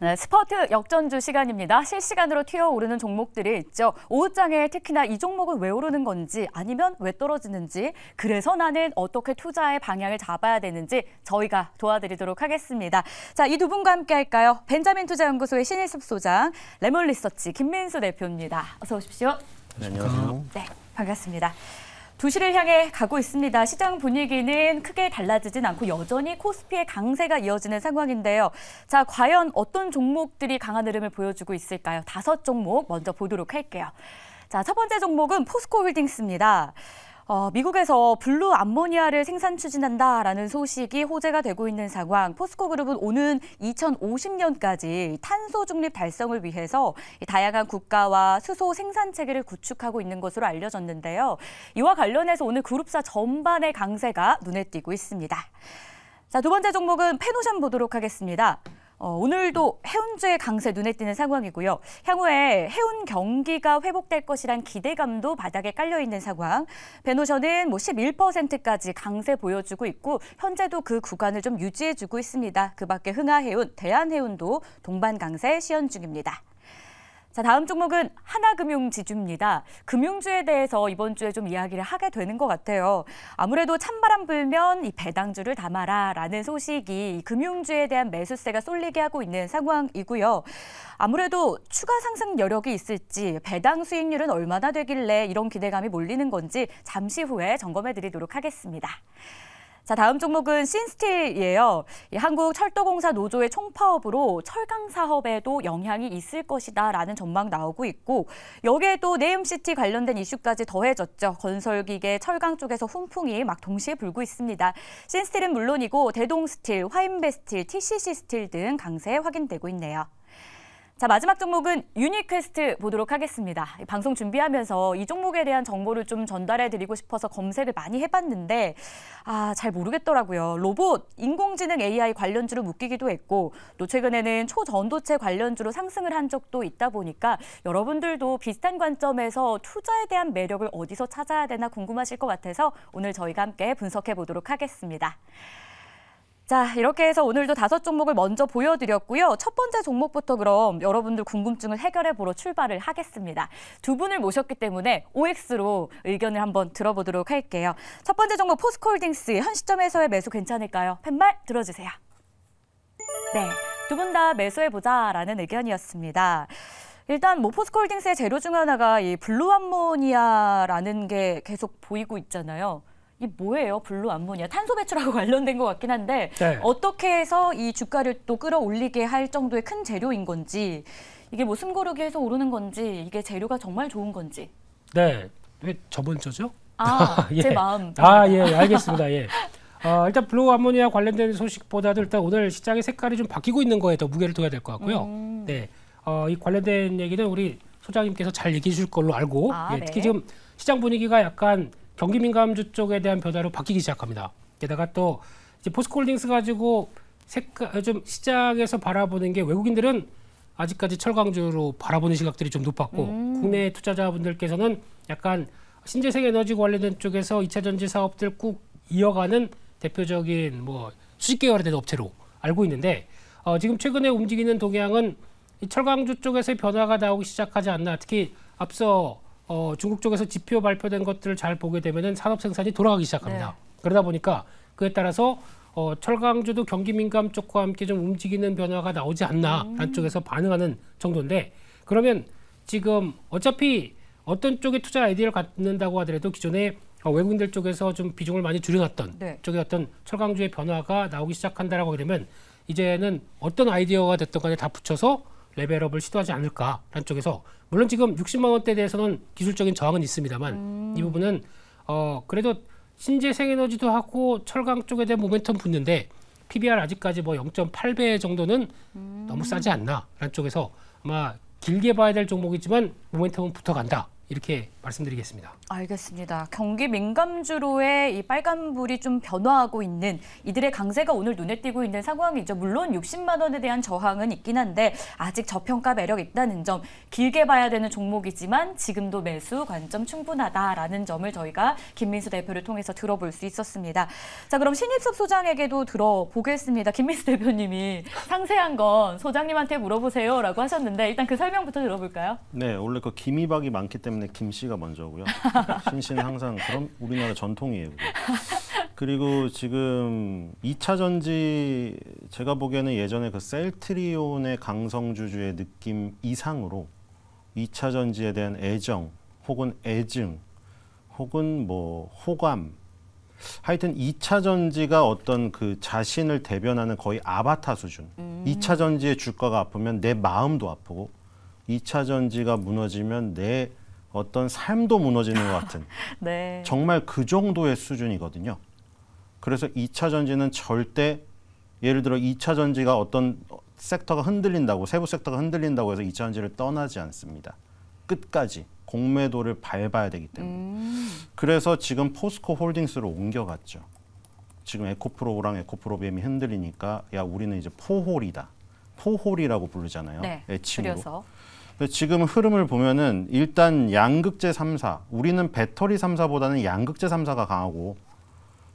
네, 스포츠 역전주 시간입니다. 실시간으로 튀어오르는 종목들이 있죠. 오후장에 특히나 이 종목은 왜 오르는 건지 아니면 왜 떨어지는지 그래서 나는 어떻게 투자의 방향을 잡아야 되는지 저희가 도와드리도록 하겠습니다. 자, 이 두 분과 함께 할까요? 벤자민 투자연구소의 신일섭 소장, 레몬리서치 김민수 대표입니다. 어서 오십시오. 네, 안녕하세요. 네, 반갑습니다. 2시를 향해 가고 있습니다. 시장 분위기는 크게 달라지진 않고 여전히 코스피의 강세가 이어지는 상황인데요. 자, 과연 어떤 종목들이 강한 흐름을 보여주고 있을까요? 5종목 먼저 보도록 할게요. 자, 첫 번째 종목은 포스코홀딩스입니다. 미국에서 블루 암모니아를 생산 추진한다라는 소식이 호재가 되고 있는 상황. 포스코그룹은 오는 2050년까지 탄소 중립 달성을 위해서 다양한 국가와 수소 생산 체계를 구축하고 있는 것으로 알려졌는데요. 이와 관련해서 오늘 그룹사 전반의 강세가 눈에 띄고 있습니다. 자, 두 번째 종목은 페노션 보도록 하겠습니다. 오늘도 해운주의 강세 눈에 띄는 상황이고요. 향후에 해운 경기가 회복될 것이란 기대감도 바닥에 깔려 있는 상황. 페노션은 11%까지 강세 보여주고 있고 현재도 그 구간을 좀 유지해주고 있습니다. 그 밖에 흥하해운, 대한해운도 동반 강세 시연 중입니다. 자, 다음 종목은 하나금융지주입니다. 금융주에 대해서 이번 주에 좀 이야기를 하게 되는 것 같아요. 아무래도 찬바람 불면 이 배당주를 담아라라는 소식이 금융주에 대한 매수세가 쏠리게 하고 있는 상황이고요. 아무래도 추가 상승 여력이 있을지 배당 수익률은 얼마나 되길래 이런 기대감이 몰리는 건지 잠시 후에 점검해 드리도록 하겠습니다. 자, 다음 종목은 신스틸이에요. 한국철도공사 노조의 총파업으로 철강 사업에도 영향이 있을 것이다라는 전망 나오고 있고 여기에 또 네임시티 관련된 이슈까지 더해졌죠. 건설기계, 철강 쪽에서 훈풍이 막 동시에 불고 있습니다. 신스틸은 물론이고 대동스틸, 화인베스틸, TCC스틸 등 강세 확인되고 있네요. 자, 마지막 종목은 유니퀘스트 보도록 하겠습니다. 방송 준비하면서 이 종목에 대한 정보를 좀 전달해드리고 싶어서 검색을 많이 해봤는데 잘 모르겠더라고요. 로봇, 인공지능 AI 관련주로 묶이기도 했고 또 최근에는 초전도체 관련주로 상승을 한 적도 있다 보니까 여러분들도 비슷한 관점에서 투자에 대한 매력을 어디서 찾아야 되나 궁금하실 것 같아서 오늘 저희가 함께 분석해 보도록 하겠습니다. 자, 이렇게 해서 오늘도 5종목을 먼저 보여드렸고요. 첫 번째 종목부터 그럼 여러분들 궁금증을 해결해 보러 출발을 하겠습니다. 두 분을 모셨기 때문에 OX로 의견을 한번 들어보도록 할게요. 첫 번째 종목 포스코홀딩스, 현 시점에서의 매수 괜찮을까요? 팻말 들어주세요. 네, 두 분 다 매수해보자라는 의견이었습니다. 일단 포스코홀딩스의 재료 중 하나가 이 블루암모니아라는 게 계속 보이고 있잖아요. 이게 뭐예요? 블루 암모니아. 탄소 배출하고 관련된 것 같긴 한데 네. 어떻게 해서 이 주가를 또 끌어올리게 할 정도의 큰 재료인 건지 이게 뭐 숨고르기 해서 오르는 건지 이게 재료가 정말 좋은 건지. 네. 왜 저번 주죠? 예. 제 마음. 예, 알겠습니다. 예. 일단 블루 암모니아 관련된 소식보다도 일단 오늘 시장의 색깔이 좀 바뀌고 있는 거에 더 무게를 둬야 될 것 같고요. 네. 이 관련된 얘기는 우리 소장님께서 잘 얘기해 줄 걸로 알고 네. 특히 지금 시장 분위기가 약간 경기 민감주 쪽에 대한 변화로 바뀌기 시작합니다. 게다가 또 이제 포스코홀딩스 가지고 좀 시장에서 바라보는 게 외국인들은 아직까지 철강주로 바라보는 시각들이 좀 높았고 국내 투자자분들께서는 약간 신재생 에너지 관련된 쪽에서 2차 전지 사업들 꾹 이어가는 대표적인 뭐 수십 개월에 된 업체로 알고 있는데 지금 최근에 움직이는 동향은 이 철강주 쪽에서의 변화가 나오기 시작하지 않나. 특히 앞서 중국 쪽에서 지표 발표된 것들을 잘 보게 되면은 산업 생산이 돌아가기 시작합니다. 네. 그러다 보니까 그에 따라서 철강주도 경기 민감 쪽과 함께 좀 움직이는 변화가 나오지 않나라는 쪽에서 반응하는 정도인데 그러면 지금 어차피 어떤 쪽에 투자 아이디어를 갖는다고 하더라도 기존에 외국인들 쪽에서 좀 비중을 많이 줄여놨던 네. 쪽에 어떤 철강주의 변화가 나오기 시작한다라고 하게 되면 이제는 어떤 아이디어가 됐든 간에 다 붙여서 레벨업을 시도하지 않을까라는 쪽에서 물론 지금 60만 원대에 대해서는 기술적인 저항은 있습니다만 이 부분은 그래도 신재생 에너지도 하고 철강 쪽에 대한 모멘텀 붙는데 PBR 아직까지 뭐 0.8배 정도는 너무 싸지 않나라는 쪽에서 아마 길게 봐야 될 종목이지만 모멘텀은 붙어간다. 이렇게 말씀드리겠습니다. 알겠습니다. 경기 민감주로의 이 빨간불이 좀 변화하고 있는 이들의 강세가 오늘 눈에 띄고 있는 상황이죠. 물론 60만 원에 대한 저항은 있긴 한데 아직 저평가 매력 있다는 점, 길게 봐야 되는 종목이지만 지금도 매수 관점 충분하다라는 점을 저희가 김민수 대표를 통해서 들어볼 수 있었습니다. 자, 그럼 신입섭 소장에게도 들어보겠습니다. 김민수 대표님이 상세한 건 소장님한테 물어보세요라고 하셨는데 일단 그 설명부터 들어볼까요? 네, 원래 그 김이박이 많기 때문에 김 씨가 먼저고요. 신씨는 항상 그런 우리나라 전통이에요. 그게. 그리고 지금 2차 전지 제가 보기에는 예전에 그 셀트리온의 강성주주의 느낌 이상으로 2차 전지에 대한 애정 혹은 애증 혹은 뭐 호감 하여튼 2차 전지가 어떤 그 자신을 대변하는 거의 아바타 수준. 2차 전지의 주가가 아프면 내 마음도 아프고 2차 전지가 무너지면 내 어떤 삶도 무너지는 것 같은 네. 정말 그 정도의 수준이거든요. 그래서 2차 전지는 절대 예를 들어 2차 전지가 어떤 섹터가 흔들린다고 세부 섹터가 흔들린다고 해서 2차 전지를 떠나지 않습니다. 끝까지 공매도를 밟아야 되기 때문에. 그래서 지금 포스코 홀딩스로 옮겨갔죠. 지금 에코프로랑 에코프로비엠이 흔들리니까 야 우리는 이제 포홀이다. 포홀이라고 부르잖아요. 네, 애칭으로. 줄여서. 지금 흐름을 보면은 일단 양극재 3사, 우리는 배터리 3사보다는 양극재 3사가 강하고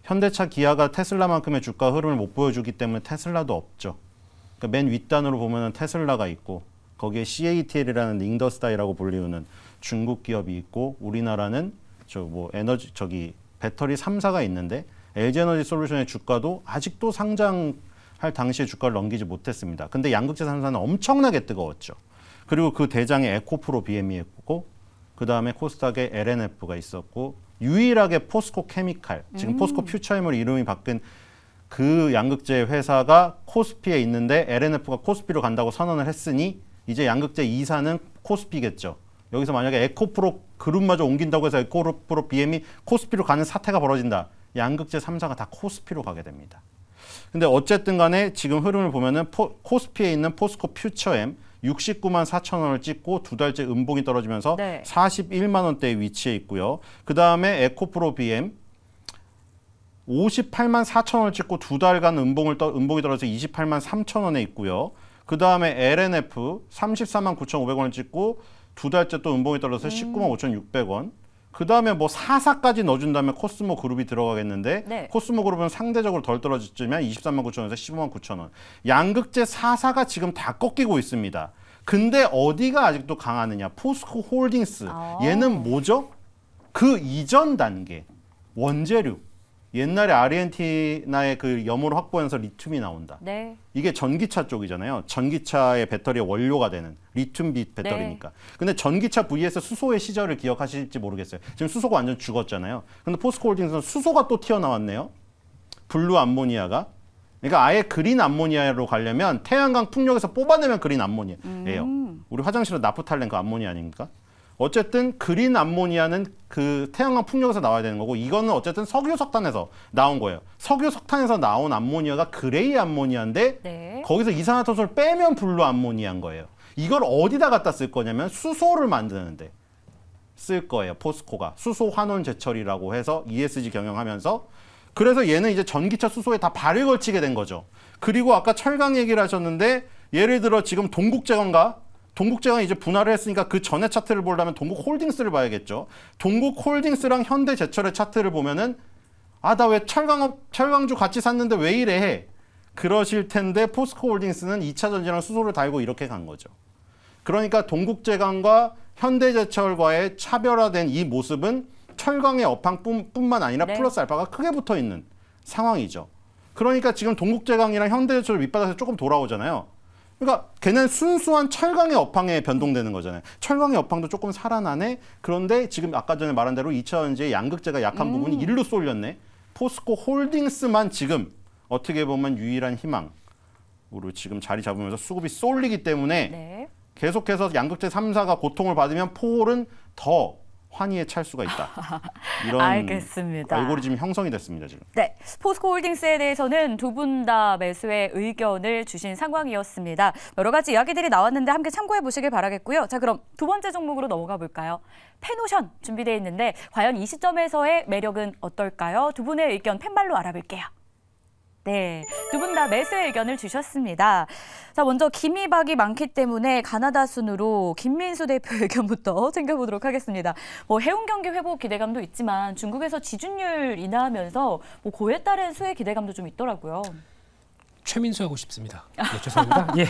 현대차, 기아가 테슬라만큼의 주가 흐름을 못 보여주기 때문에 테슬라도 없죠. 그러니까 맨 윗단으로 보면은 테슬라가 있고 거기에 CATL이라는 링더스타이라고 불리우는 중국 기업이 있고 우리나라는 배터리 3사가 있는데 LG에너지 솔루션의 주가도 아직도 상장할 당시의 주가를 넘기지 못했습니다. 근데 양극재 3사는 엄청나게 뜨거웠죠. 그리고 그 대장에 에코프로 BM이 있고 그 다음에 코스닥에 LNF가 있었고 유일하게 포스코 케미칼, 지금 포스코 퓨처엠으로 이름이 바뀐 그 양극재 회사가 코스피에 있는데 LNF가 코스피로 간다고 선언을 했으니 이제 양극재 2사는 코스피겠죠. 여기서 만약에 에코프로 그룹마저 옮긴다고 해서 에코프로 BM이 코스피로 가는 사태가 벌어진다. 양극재 3사가 다 코스피로 가게 됩니다. 근데 어쨌든 간에 지금 흐름을 보면은 코스피에 있는 포스코 퓨처엠 69만 4천 원을 찍고 두 달째 음봉이 떨어지면서 네. 41만 원대에 위치해 있고요. 그 다음에 에코프로 BM 58만 4천 원을 찍고 두 달간 음봉이 떨어져서 28만 3천 원에 있고요. 그 다음에 LNF 34만 9,500원을 찍고 두 달째 또 음봉이 떨어져서 19만 5,600원. 그 다음에 뭐 4사까지 넣어준다면 코스모 그룹이 들어가겠는데 네. 코스모 그룹은 상대적으로 덜 떨어졌지만 23만 9천 원에서 15만 9천 원. 양극재 4사가 지금 다 꺾이고 있습니다. 근데 어디가 아직도 강하느냐? 포스코 홀딩스. 얘는 뭐죠? 그 이전 단계. 원재료. 옛날에 아르헨티나의 그 염을 확보해서 리튬이 나온다. 네. 이게 전기차 쪽이잖아요. 전기차의 배터리의 원료가 되는 리튬 배터리니까. 근데 전기차 vs 수소의 시절을 기억하실지 모르겠어요. 지금 수소가 완전 죽었잖아요. 근데 포스코 홀딩스는 수소가 또 튀어나왔네요. 블루 암모니아가. 그러니까 아예 그린 암모니아로 가려면 태양광 풍력에서 뽑아내면 그린 암모니아예요. 우리 화장실은 나프탈렌 그 암모니아 아닙니까? 어쨌든 그린 암모니아는 그 태양광 풍력에서 나와야 되는 거고 이거는 어쨌든 석유 석탄에서 나온 거예요. 석유 석탄에서 나온 암모니아가 그레이 암모니아인데 네. 거기서 이산화탄소를 빼면 블루 암모니아인 거예요. 이걸 어디다 갖다 쓸 거냐면 수소를 만드는데 쓸 거예요. 포스코가 수소 환원 제철이라고 해서 ESG 경영하면서 그래서 얘는 이제 전기차 수소에 다 발을 걸치게 된 거죠. 그리고 아까 철강 얘기를 하셨는데 예를 들어 지금 동국제강이 이제 분할을 했으니까 그 전에 차트를 보려면 동국홀딩스를 봐야겠죠. 동국홀딩스랑 현대제철의 차트를 보면은 나 왜 철강주 같이 샀는데 왜 이래 해? 그러실 텐데 포스코홀딩스는 2차 전지랑 수소를 달고 이렇게 간 거죠. 그러니까 동국제강과 현대제철과의 차별화된 이 모습은 철강의 업황뿐만 아니라 네. 플러스 알파가 크게 붙어 있는 상황이죠. 그러니까 지금 동국제강이랑 현대제철 밑바닥에서 조금 돌아오잖아요. 그러니까 걔는 순수한 철강의 업황에 변동되는 거잖아요. 철강의 업황도 조금 살아나네. 그런데 지금 아까 전에 말한 대로 2차 전지의 양극재가 약한 부분이 일로 쏠렸네. 포스코 홀딩스만 지금 어떻게 보면 유일한 희망으로 지금 자리 잡으면서 수급이 쏠리기 때문에 네. 계속해서 양극재 3사가 고통을 받으면 포홀은 더 환희에 찰 수가 있다. 이런 알겠습니다. 알고리즘이 형성이 됐습니다, 지금. 네, 포스코홀딩스에 대해서는 두 분 다 매수의 의견을 주신 상황이었습니다. 여러 가지 이야기들이 나왔는데 함께 참고해 보시길 바라겠고요. 자, 그럼 두 번째 종목으로 넘어가 볼까요? 페노션 준비되어 있는데 과연 이 시점에서의 매력은 어떨까요? 두 분의 의견 팻말로 알아볼게요. 네, 두 분 다 매수의 의견을 주셨습니다. 자, 먼저 기미박이 많기 때문에 가나다 순으로 김민수 대표 의견부터 챙겨보도록 하겠습니다. 해운 경기 회복 기대감도 있지만 중국에서 지준율 인하하면서 그에 따른 수혜 기대감도 좀 있더라고요. 최민수 하고 싶습니다. 네, 죄송합니다. 예,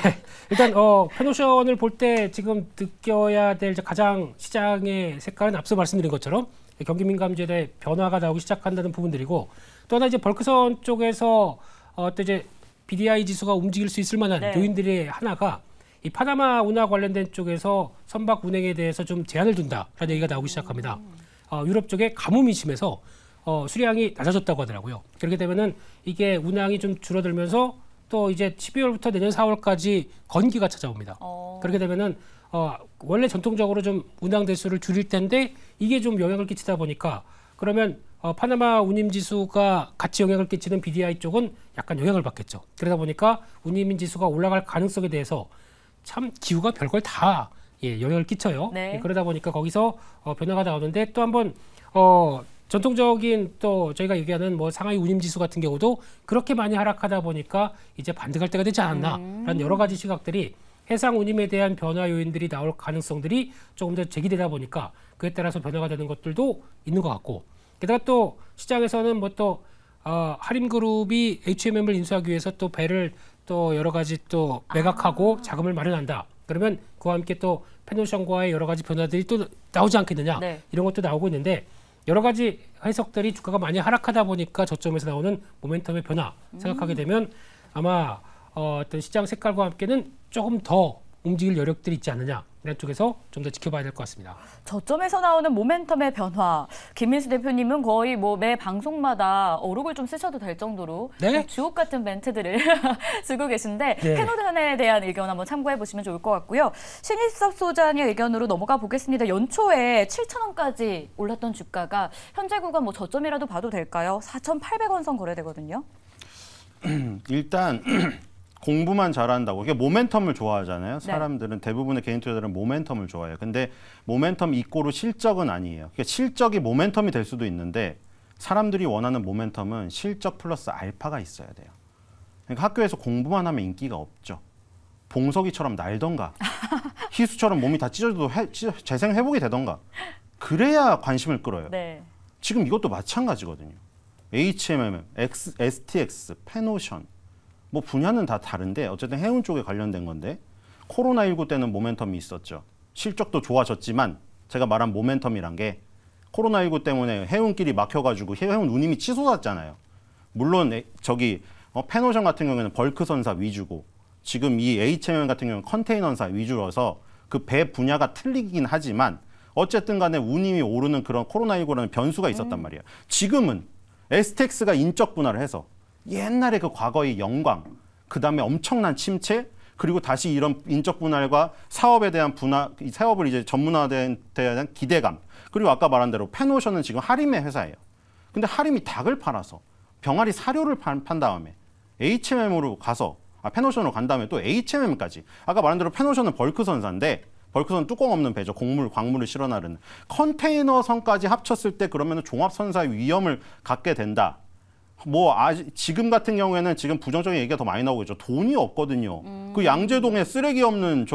일단 페노션을 볼 때 지금 느껴야 될 가장 시장의 색깔은 앞서 말씀드린 것처럼 경기 민감주에 대해 변화가 나오기 시작한다는 부분들이고, 또 하나 이제 벌크선 쪽에서 또 이제 BDI 지수가 움직일 수 있을 만한 네. 요인들의 하나가 이 파나마 운하 관련된 쪽에서 선박 운행에 대해서 좀 제한을 둔다라는 얘기가 나오기 시작합니다. 유럽 쪽에 가뭄이 심해서 수량이 낮아졌다고 하더라고요. 그렇게 되면은 이게 운항이 좀 줄어들면서 또 이제 12월부터 내년 4월까지 건기가 찾아옵니다. 그렇게 되면은 원래 전통적으로 좀 운항 대수를 줄일 텐데 이게 좀 영향을 끼치다 보니까, 그러면 파나마 운임 지수가 같이 영향을 끼치는 BDI 쪽은 약간 영향을 받겠죠. 그러다 보니까 운임 지수가 올라갈 가능성에 대해서 참 기후가 별걸 다 영향을 끼쳐요. 네. 그러다 보니까 거기서 변화가 나오는데, 또 한번 전통적인 또 저희가 얘기하는 상하이 운임 지수 같은 경우도 그렇게 많이 하락하다 보니까 이제 반등할 때가 되지 않았나라는 여러 가지 시각들이, 해상 운임에 대한 변화 요인들이 나올 가능성들이 조금 더 제기되다 보니까 그에 따라서 변화가 되는 것들도 있는 것 같고, 게다가 또 시장에서는 하림그룹이 HMM을 인수하기 위해서 또 배를 또 여러 가지 또 매각하고 자금을 마련한다. 그러면 그와 함께 또 페노션과의 여러 가지 변화들이 또 나오지 않겠느냐. 네. 이런 것도 나오고 있는데, 여러 가지 해석들이 주가가 많이 하락하다 보니까 저점에서 나오는 모멘텀의 변화 생각하게 되면 아마 어떤 시장 색깔과 함께는 조금 더 움직일 여력들이 있지 않느냐, 이런 쪽에서 좀 더 지켜봐야 될 것 같습니다. 저점에서 나오는 모멘텀의 변화. 김민수 대표님은 거의 매 방송마다 어록을 좀 쓰셔도 될 정도로 네? 주옥 같은 멘트들을 쓰고 계신데, 네. 페노션에 대한 의견 한번 참고해 보시면 좋을 것 같고요. 신일섭 소장의 의견으로 넘어가 보겠습니다. 연초에 7,000원까지 올랐던 주가가 현재 구간 저점이라도 봐도 될까요? 4,800원 선 거래되거든요. 일단 공부만 잘한다고, 이게 모멘텀을 좋아하잖아요. 사람들은, 대부분의 개인 투자자들은 모멘텀을 좋아해요. 근데 모멘텀 이꼬르 실적은 아니에요. 그러니까 실적이 모멘텀이 될 수도 있는데, 사람들이 원하는 모멘텀은 실적 플러스 알파가 있어야 돼요. 그러니까 학교에서 공부만 하면 인기가 없죠. 봉석이처럼 날던가 희수처럼 몸이 다 찢어져도 재생 회복이 되던가, 그래야 관심을 끌어요. 네. 지금 이것도 마찬가지거든요. HMM, STX, 페노션, 분야는 다 다른데 어쨌든 해운 쪽에 관련된 건데, 코로나19 때는 모멘텀이 있었죠. 실적도 좋아졌지만 제가 말한 모멘텀이란 게 코로나19 때문에 해운길이 막혀가지고 해운 운임이 치솟았잖아요. 물론 페노션 같은 경우에는 벌크선사 위주고, 지금 이 HMM 같은 경우는 컨테이너사 위주라서 그 배 분야가 틀리긴 하지만 어쨌든 간에 운임이 오르는 그런 코로나19라는 변수가 있었단 말이에요. 지금은 STX가 인적 분할을 해서 옛날에 그 과거의 영광, 그 다음에 엄청난 침체, 그리고 다시 이런 인적 분할과 사업에 대한 사업을 이제 전문화된 대한 기대감, 그리고 아까 말한 대로 페노션은 지금 하림의 회사예요. 근데 하림이 닭을 팔아서 병아리 사료를 판 다음에 HMM으로 가서 페노션으로 간 다음에 또 HMM까지, 아까 말한 대로 페노션은 벌크선사인데 벌크선 뚜껑 없는 배죠. 광물을 실어 나르는. 컨테이너선까지 합쳤을 때 그러면 종합선사의 위험을 갖게 된다. 지금 같은 경우에는 지금 부정적인 얘기가 더 많이 나오고 있죠. 돈이 없거든요. 그 양재동에 쓰레기 없는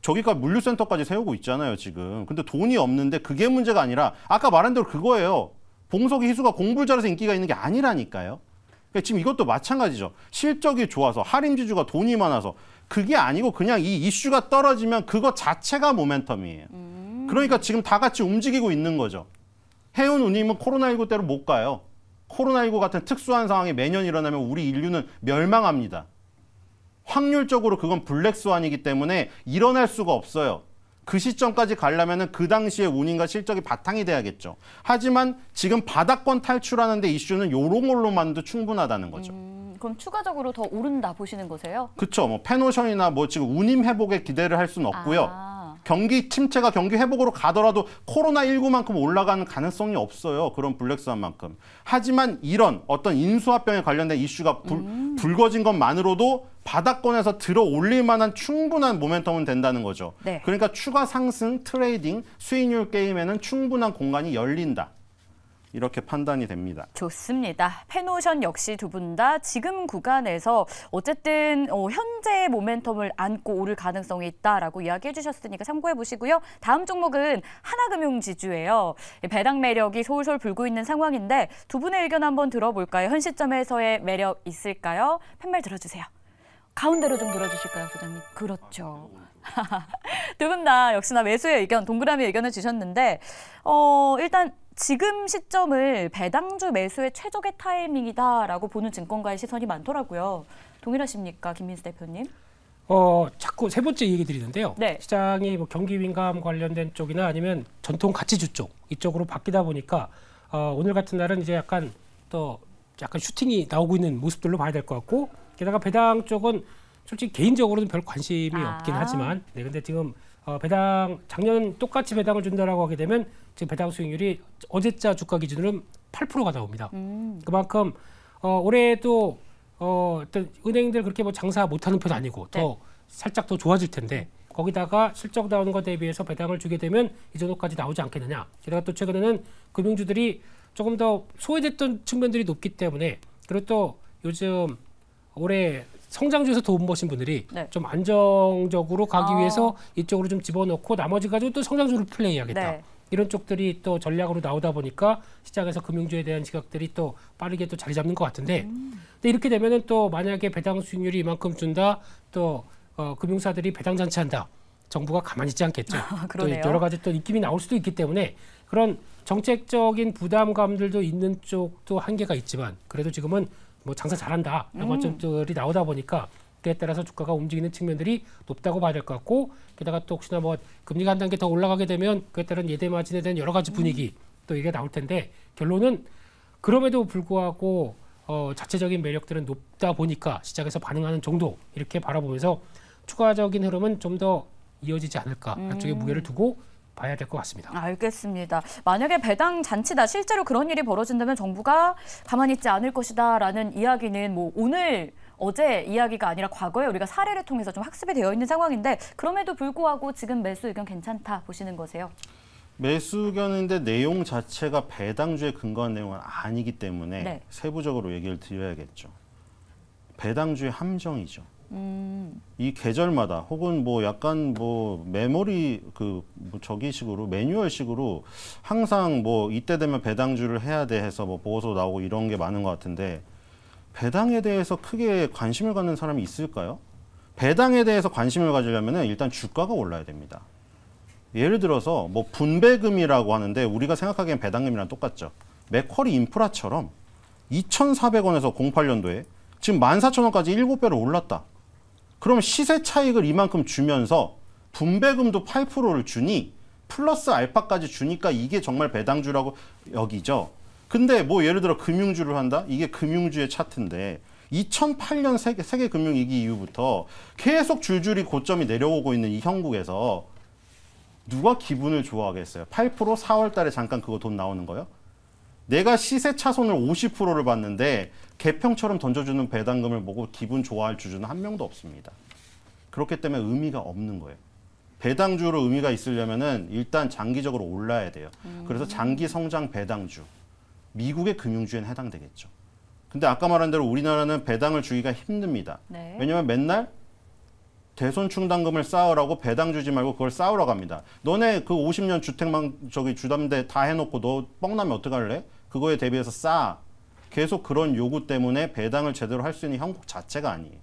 저기까지 물류센터까지 세우고 있잖아요, 지금. 근데 돈이 없는데 그게 문제가 아니라 아까 말한 대로 그거예요. 봉석이 희수가 공부를 잘해서 인기가 있는 게 아니라니까요. 그러니까 지금 이것도 마찬가지죠. 실적이 좋아서 하림지주가 돈이 많아서, 그게 아니고 그냥 이 이슈가 떨어지면 그거 자체가 모멘텀이에요. 그러니까 지금 다 같이 움직이고 있는 거죠. 해운 운임은 코로나19 때로 못 가요. 코로나19 같은 특수한 상황이 매년 일어나면 우리 인류는 멸망합니다. 확률적으로 그건 블랙스완이기 때문에 일어날 수가 없어요. 그 시점까지 가려면 그 당시의 운임과 실적이 바탕이 돼야겠죠. 하지만 지금 바닥권 탈출하는데 이슈는 요런 걸로만도 충분하다는 거죠. 그럼 추가적으로 더 오른다 보시는 거세요? 그렇죠. 페노션이나 지금 운임 회복에 기대를 할 수는 없고요. 경기 침체가 경기 회복으로 가더라도 코로나19만큼 올라가는 가능성이 없어요. 그런 블랙스완만큼. 하지만 이런 어떤 인수합병에 관련된 이슈가 불거진 것만으로도 바닥권에서 들어 올릴 만한 충분한 모멘텀은 된다는 거죠. 네. 그러니까 추가 상승, 트레이딩, 수익률 게임에는 충분한 공간이 열린다. 이렇게 판단이 됩니다. 좋습니다. 페노션 역시 두 분 다 지금 구간에서 어쨌든 현재의 모멘텀을 안고 오를 가능성이 있다라고 이야기해 주셨으니까 참고해 보시고요. 다음 종목은 하나금융지주예요. 배당 매력이 솔솔 불고 있는 상황인데 두 분의 의견 한번 들어볼까요? 현 시점에서의 매력 있을까요? 팻말 들어주세요. 가운데로 좀 들어주실까요, 소장님? 그렇죠. 두 분 다 역시나 매수의 의견, 동그라미 의견을 주셨는데 일단 지금 시점을 배당주 매수의 최적의 타이밍이다라고 보는 증권가의 시선이 많더라고요. 동일하십니까, 김민수 대표님? 자꾸 세 번째 얘기 드리는데요. 네. 시장이 뭐 경기 민감 관련된 쪽이나 아니면 전통 가치주 쪽 이쪽으로 바뀌다 보니까 오늘 같은 날은 이제 약간 슈팅이 나오고 있는 모습들로 봐야 될 것 같고, 게다가 배당 쪽은 솔직히 개인적으로는 별 관심이 없긴 하지만, 네, 근데 지금 배당 작년 똑같이 배당을 준다라고 하게 되면 지금 배당 수익률이 어제자 주가 기준으로는 8%가 나옵니다. 그만큼 올해도 어떤 은행들 그렇게 뭐 장사 못하는 편 아니고 더 네. 살짝 더 좋아질 텐데, 거기다가 실적 나오는 것 대비해서 배당을 주게 되면 이 정도까지 나오지 않겠느냐. 게다가 또 최근에는 금융주들이 조금 더 소외됐던 측면들이 높기 때문에, 그리고 또 요즘 올해 성장주에서 도움 보신 분들이 네. 좀 안정적으로 가기 위해서 이쪽으로 좀 집어넣고 나머지 가지고 또 성장주를 플레이하겠다. 네. 이런 쪽들이 또 전략으로 나오다 보니까 시장에서 금융주에 대한 시각들이 또 빠르게 또 자리 잡는 것 같은데, 근데 이렇게 되면은 또 만약에 배당 수익률이 이만큼 준다, 또 금융사들이 배당 잔치한다, 정부가 가만히 있지 않겠죠. 또 여러 가지 또 입김이 나올 수도 있기 때문에 그런 정책적인 부담감들도 있는 쪽도 한계가 있지만, 그래도 지금은 뭐 장사 잘한다라고 하는 쪽들이 나오다 보니까 그에 따라서 주가가 움직이는 측면들이 높다고 봐야 될 것 같고, 게다가 또 혹시나 뭐 금리가 한 단계 더 올라가게 되면 그에 따른 예대 마진에 대한 여러 가지 분위기 또 이게 나올 텐데, 결론은 그럼에도 불구하고 자체적인 매력들은 높다 보니까 시장에서 반응하는 정도, 이렇게 바라보면서 추가적인 흐름은 좀 더 이어지지 않을까, 그쪽에 무게를 두고 봐야 될 것 같습니다. 알겠습니다. 만약에 배당 잔치다, 실제로 그런 일이 벌어진다면 정부가 가만히 있지 않을 것이다라는 이야기는 뭐 오늘 어제 이야기가 아니라 과거에 우리가 사례를 통해서 좀 학습이 되어 있는 상황인데, 그럼에도 불구하고 지금 매수 의견 괜찮다 보시는 거세요? 매수 의견인데 내용 자체가 배당주에 근거한 내용은 아니기 때문에 네. 세부적으로 얘기를 드려야겠죠. 배당주의 함정이죠. 이 계절마다 혹은 뭐 약간 뭐 메모리 뭐 저기식으로 매뉴얼식으로 항상 뭐 이때 되면 배당주를 해야 돼 해서 뭐 보고서 나오고 이런 게 많은 것 같은데, 배당에 대해서 크게 관심을 갖는 사람이 있을까요? 배당에 대해서 관심을 가지려면 일단 주가가 올라야 됩니다. 예를 들어서 뭐 분배금이라고 하는데 우리가 생각하기엔 배당금이랑 똑같죠. 맥쿼리 인프라처럼 2,400원에서 08년도에 지금 14,000원까지 7배로 올랐다. 그럼 시세 차익을 이만큼 주면서 분배금도 8%를 주니 플러스 알파까지 주니까 이게 정말 배당주라고 여기죠. 근데 뭐 예를 들어 금융주를 한다? 이게 금융주의 차트인데 2008년 세계 금융위기 이후부터 계속 줄줄이 고점이 내려오고 있는 이 형국에서 누가 기분을 좋아하겠어요? 8% 4월 달에 잠깐 그거 돈 나오는 거요? 내가 시세 차손을 50%를 받는데 개평처럼 던져주는 배당금을 보고 기분 좋아할 주주는 한 명도 없습니다. 그렇기 때문에 의미가 없는 거예요. 배당주로 의미가 있으려면은 일단 장기적으로 올라야 돼요. 그래서 장기 성장 배당주. 미국의 금융주에는 해당되겠죠. 근데 아까 말한 대로 우리나라는 배당을 주기가 힘듭니다. 네. 왜냐면 맨날 대손 충당금을 쌓으라고 배당 주지 말고 그걸 쌓으라고 합니다. 너네 그 50년 주택망 주담대 다 해놓고 너 뻥나면 어떡할래? 그거에 대비해서 쌓아. 계속 그런 요구 때문에 배당을 제대로 할 수 있는 형국 자체가 아니에요.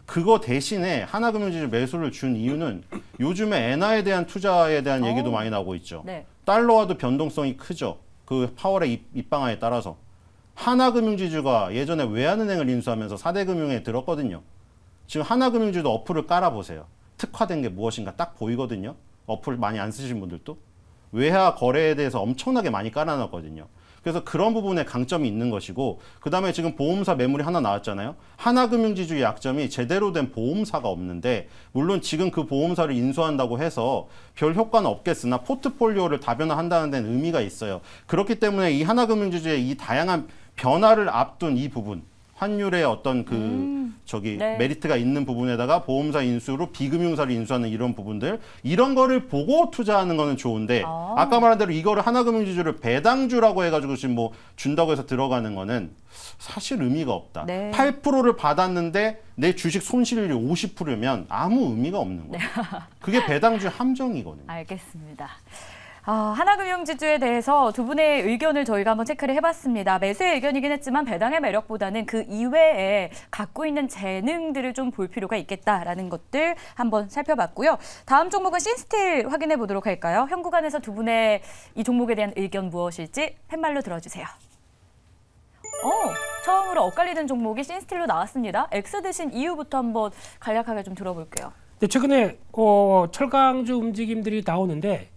그거 대신에 하나금융지주 매수를 준 이유는 요즘에 엔화에 대한 투자에 대한 얘기도 많이 나오고 있죠. 네. 달러와도 변동성이 크죠. 그 파월의 입방안에 따라서. 하나금융지주가 예전에 외환은행을 인수하면서 4대 금융에 들었거든요. 지금 하나금융지주도 어플을 깔아보세요. 특화된 게 무엇인가 딱 보이거든요. 어플 많이 안 쓰신 분들도. 외화 거래에 대해서 엄청나게 많이 깔아놨거든요. 그래서 그런 부분에 강점이 있는 것이고 그다음에 지금 보험사 매물이 하나 나왔잖아요. 하나금융지주의 약점이 제대로 된 보험사가 없는데 물론 지금 그 보험사를 인수한다고 해서 별 효과는 없겠으나 포트폴리오를 다변화한다는 데는 의미가 있어요. 그렇기 때문에 이 하나금융지주의 이 다양한 변화를 앞둔 이 부분 환율의 어떤 네. 메리트가 있는 부분에다가 보험사 인수로 비금융사를 인수하는 이런 부분들 이런 거를 보고 투자하는 거는 좋은데 아까 말한 대로 이거를 하나금융지주를 배당주라고 해가지고 지금 뭐 준다고 해서 들어가는 거는 사실 의미가 없다. 네. 8%를 받았는데 내 주식 손실률이 50%면 아무 의미가 없는 거예요. 그게 배당주의 함정이거든요. 알겠습니다. 하나금융지주에 대해서 두 분의 의견을 저희가 한번 체크를 해봤습니다. 매수의 의견이긴 했지만 배당의 매력보다는 그 이외에 갖고 있는 재능들을 좀 볼 필요가 있겠다라는 것들 한번 살펴봤고요. 다음 종목은 신스틸 확인해 보도록 할까요? 현 구간에서 두 분의 이 종목에 대한 의견 무엇일지 팻말로 들어주세요. 처음으로 엇갈리는 종목이 신스틸로 나왔습니다. X 드신 이유부터 한번 간략하게 좀 들어볼게요. 네, 최근에 철강주 움직임들이 나오는데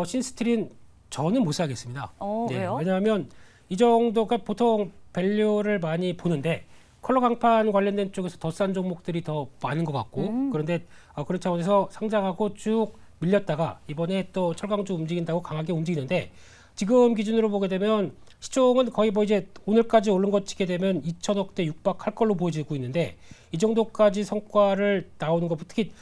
신스틸은 저는 못 사겠습니다. 네, 왜요? 왜냐하면 이 정도가 보통 밸류를 많이 보는데 컬러 강판 관련된 쪽에서 더 싼 종목들이 더 많은 것 같고 그런데 그런 차원에서 상장하고 쭉 밀렸다가 이번에 또 철강주 움직인다고 강하게 움직이는데 지금 기준으로 보게 되면 시총은 거의 뭐 이제 오늘까지 오른 것 치게 되면 2천억대 육박할 걸로 보여지고 있는데 이 정도까지 성과를 나오는 것 특히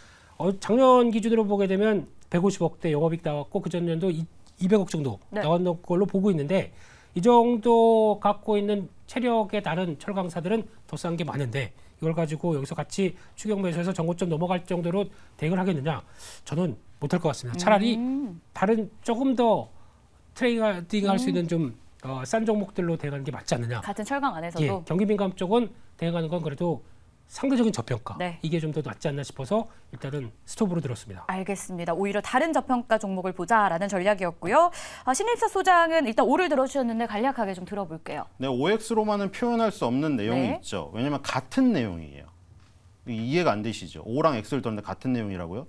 작년 기준으로 보게 되면 150억대 영업이익 나왔고 그 전년도 200억 정도 나왔는 걸로 보고 있는데 이 정도 갖고 있는 체력의 다른 철강사들은 더 싼 게 많은데 이걸 가지고 여기서 같이 추격 매수해서 전고점 넘어갈 정도로 대응을 하겠느냐? 저는 못할 것 같습니다. 차라리 다른 조금 더 트레이딩 할 수 있는 좀 싼 종목들로 대응하는 게 맞지 않느냐? 같은 철강 안에서도? 예, 경기민감 쪽은 대응하는 건 그래도 상대적인 저평가 네. 이게 좀 더 낫지 않나 싶어서 일단은 스톱으로 들었습니다. 알겠습니다. 오히려 다른 저평가 종목을 보자라는 전략이었고요. 신일사 소장은 일단 오를 들어주셨는데 간략하게 좀 들어볼게요. 네, OX로만은 표현할 수 없는 내용이 네. 있죠. 왜냐하면 같은 내용이에요. 이해가 안 되시죠? O랑 X를 들었는데 같은 내용이라고요?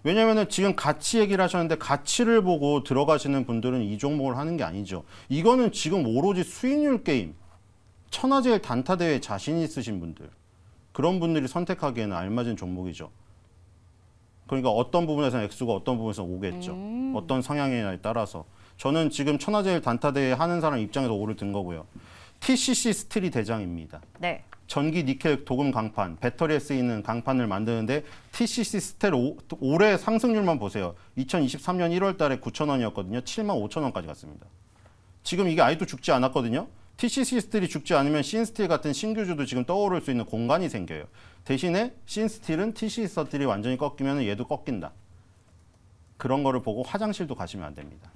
왜냐하면 지금 가치 얘기를 하셨는데 가치를 보고 들어가시는 분들은 이 종목을 하는 게 아니죠. 이거는 지금 오로지 수익률 게임, 천하제일 단타 대회에 자신 있으신 분들 그런 분들이 선택하기에는 알맞은 종목이죠. 그러니까 어떤 부분에서는 X고 어떤 부분에서는 O겠죠. 어떤 성향이냐에 따라서. 저는 지금 천하제일 단타대회 하는 사람 입장에서 O를 든 거고요. TCC 스틸이 대장입니다. 네. 전기 니켈 도금 강판, 배터리에 쓰이는 강판을 만드는데 TCC 스틸 올해 상승률만 보세요. 2023년 1월 달에 9,000원이었거든요. 75,000원까지 갔습니다. 지금 이게 아직도 죽지 않았거든요. TCC 스틸이 죽지 않으면 신스틸 같은 신규주도 지금 떠오를 수 있는 공간이 생겨요. 대신에 신스틸은 TCC 스틸이 완전히 꺾이면 얘도 꺾인다. 그런 거를 보고 화장실도 가시면 안 됩니다.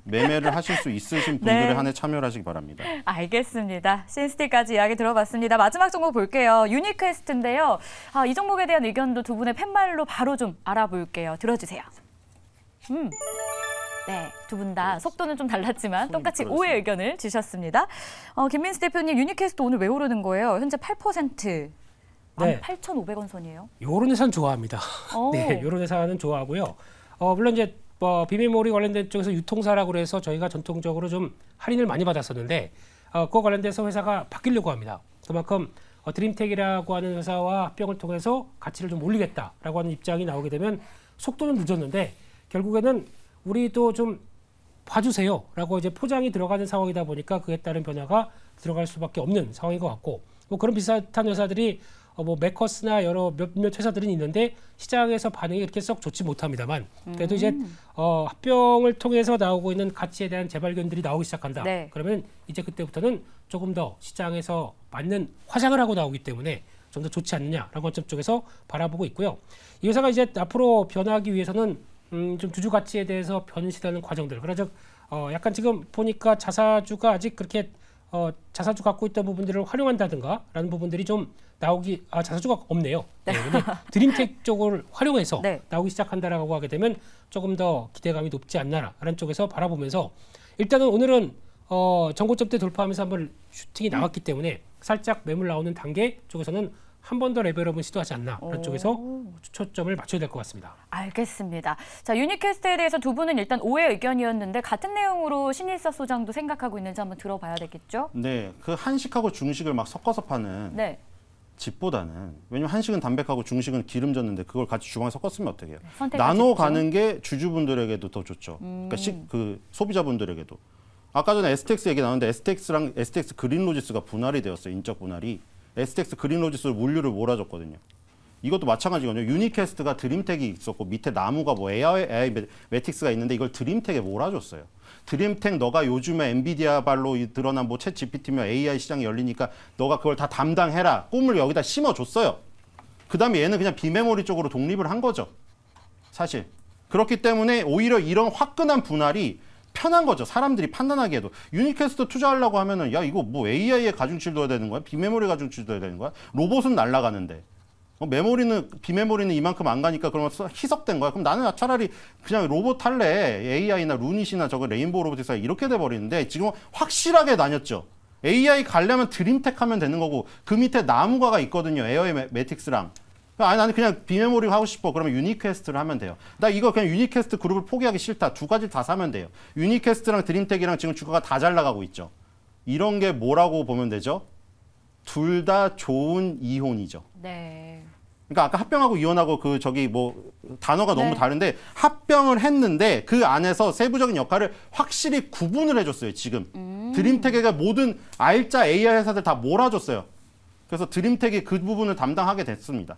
매매를 하실 수 있으신 분들의 네. 한 해 참여를 하시기 바랍니다. 알겠습니다. 신스틸까지 이야기 들어봤습니다. 마지막 종목 볼게요. 유니크웨스트인데요. 이 종목에 대한 의견도 두 분의 팻말로 바로 좀 알아볼게요. 들어주세요. 네, 두 분 다 속도는 좀 달랐지만 똑같이 오의 의견을 주셨습니다. 김민수 대표님, 유니캐스트 오늘 왜 오르는 거예요? 현재 8%, 네. 8,500원 선이에요. 요런 회사는 좋아합니다. 오. 네, 요런 회사는 좋아하고요. 물론 이제 비밀몰이 관련된 쪽에서 유통사라고 해서 저희가 전통적으로 좀 할인을 많이 받았었는데 그거 관련돼서 회사가 바뀌려고 합니다. 그만큼 드림텍이라고 하는 회사와 합병을 통해서 가치를 좀 올리겠다라고 하는 입장이 나오게 되면 속도는 늦었는데 결국에는 우리도 좀 봐주세요라고 이제 포장이 들어가는 상황이다 보니까 그에 따른 변화가 들어갈 수밖에 없는 상황인 것 같고 뭐 그런 비슷한 회사들이 뭐 메커스나 여러 몇몇 회사들은 있는데 시장에서 반응이 그렇게 썩 좋지 못합니다만 그래도 이제 합병을 통해서 나오고 있는 가치에 대한 재발견들이 나오기 시작한다. 네. 그러면 이제 그때부터는 조금 더 시장에서 맞는 화장을 하고 나오기 때문에 좀 더 좋지 않느냐라는 관점 쪽에서 바라보고 있고요. 이 회사가 이제 앞으로 변화하기 위해서는 좀 주주 가치에 대해서 변신하는 과정들. 그래서 약간 지금 보니까 자사주가 아직 그렇게 자사주 갖고 있던 부분들을 활용한다든가 라는 부분들이 좀 나오기 자사주가 없네요. 네. 근데 드림텍 쪽을 활용해서 네. 나오기 시작한다라고 하게 되면 조금 더 기대감이 높지 않나라는 쪽에서 바라보면서 일단은 오늘은 전고점 때 돌파하면서 한번 슈팅이 나왔기 때문에 살짝 매물 나오는 단계 쪽에서는 한 번 더 레벨업은 시도하지 않나 그런 오. 쪽에서 초점을 맞춰야 될 것 같습니다. 알겠습니다. 자, 유니캐스트에 대해서 두 분은 일단 오해 의견이었는데 같은 내용으로 신일사 소장도 생각하고 있는지 한번 들어봐야 되겠죠? 네, 그 한식하고 중식을 막 섞어서 파는 네. 집보다는 왜냐면 한식은 담백하고 중식은 기름졌는데 그걸 같이 주방에 섞었으면 어떡해요? 선택할 나눠 수 있죠. 가는 게 주주분들에게도 더 좋죠. 그러니까 그 소비자분들에게도. 아까 전에 STX 얘기 나왔는데 STX랑 STX 그린로지스가 분할이 되었어요. 인적 분할이. STX 그린로지스로 물류를 몰아줬거든요. 이것도 마찬가지거든요. 유니캐스트가 드림텍이 있었고 밑에 나무가 뭐 AI 매틱스가 있는데 이걸 드림텍에 몰아줬어요. 드림텍 너가 요즘에 엔비디아 발로 드러난 뭐 챗 GPT며 AI 시장이 열리니까 너가 그걸 다 담당해라. 꿈을 여기다 심어줬어요. 그 다음에 얘는 그냥 비메모리 쪽으로 독립을 한 거죠. 사실. 그렇기 때문에 오히려 이런 화끈한 분할이 편한 거죠. 사람들이 판단하기에도. 유니캐스트 투자하려고 하면은 야 이거 뭐 AI에 가중치를 둬야 되는 거야? 비메모리 가중치를 둬야 되는 거야? 로봇은 날아가는데. 비메모리는 이만큼 안 가니까 그러면 희석된 거야. 그럼 나는 차라리 그냥 로봇 할래. AI나 루닛이나 저거 레인보우 로보틱스가 이렇게 돼버리는데 지금 확실하게 나뉘었죠. AI 가려면 드림텍 하면 되는 거고 그 밑에 나무가가 있거든요. 에어의 매틱스랑. 아니 나는 그냥 비메모리 하고 싶어. 그러면 유니캐스트를 하면 돼요. 나 이거 그냥 유니캐스트 그룹을 포기하기 싫다. 두 가지 다 사면 돼요. 유니캐스트랑 드림텍이랑 지금 주가가 다 잘 나가고 있죠. 이런 게 뭐라고 보면 되죠? 둘 다 좋은 이혼이죠. 네. 그러니까 아까 합병하고 이혼하고 그 저기 뭐 단어가 너무 네. 다른데 합병을 했는데 그 안에서 세부적인 역할을 확실히 구분을 해줬어요. 지금 드림텍에가 모든 R자 AI 회사들 다 몰아줬어요. 그래서 드림텍이 그 부분을 담당하게 됐습니다.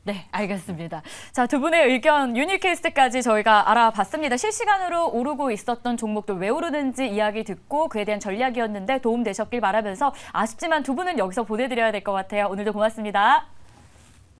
네, 알겠습니다. 자, 두 분의 의견 유니캐스트까지 저희가 알아봤습니다. 실시간으로 오르고 있었던 종목들 왜 오르는지 이야기 듣고 그에 대한 전략이었는데 도움 되셨길 바라면서 아쉽지만 두 분은 여기서 보내드려야 될 것 같아요. 오늘도 고맙습니다.